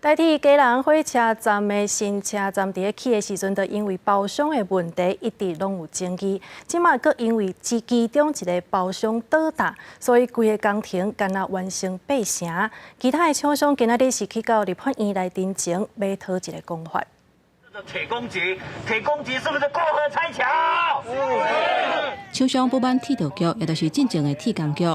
代替基隆火车站的新车站伫起的时阵，就因为包厢的问题一直拢有争议。即马阁因为其中一个包厢倒塌，所以规个工程敢若完成8成。其他的厂商今仔日是去到立法院来申请，要讨一个公法。铁公鸡是不是过河拆桥？厂商不满铁道局，也就是进前的铁工局，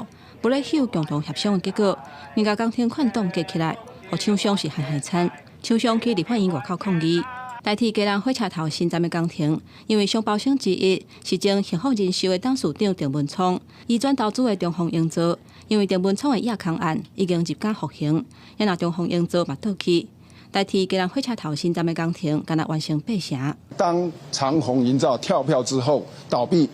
不咧休共同协商的结果，人家工程款冻结起来。互厂商是害惨，厂商去立法院外口抗议，代替基隆火车头新站的工程，因为双包厢之一是前幸福人寿的董事长郑文聪，移转投资的中丰英造，因为郑文聪的亚康案已经入监服刑，也让中丰英造嘛倒去，代替基隆火车头新站的工程，敢若完成8成。当长虹营造跳票之后倒闭，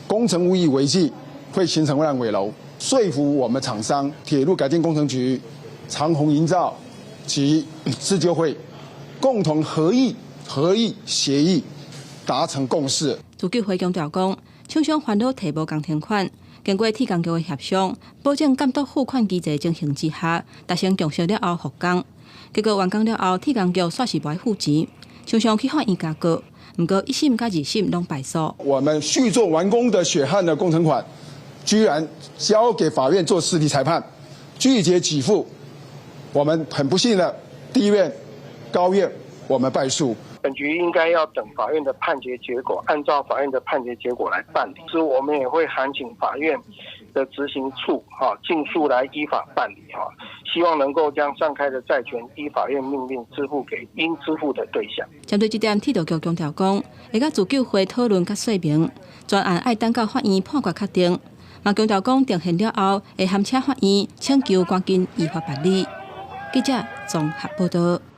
工程无以为继，会形成烂尾楼，说服我们厂商铁路改进工程局、长虹营造。及自救会共同合意协议，达成共识。自救会强调讲，厂商烦恼提无工程款，经过铁工局的协商，保证监督付款机制进行之下，达成共识了后复工。结果完工了后，铁工局煞是无爱付钱，厂商去法院加告，不过1审加2审拢败诉。我们续做完工的血汗的工程款，居然交给法院做实体裁判，拒绝给付。我们很不幸的，地院、高院我们败诉。本局应该要等法院的判决结果，按照法院的判决结果来办理。所以我们也会函请法院的执行处尽速来依法办理希望能够将上开的债权依法院命令支付给应支付的对象。针对这点，铁道局强调讲，会甲自救会讨论甲说明，专案爱等到法院判决确定。嘛强调讲，定现了后会函请法院请求赶紧依法办理。记者综合报道。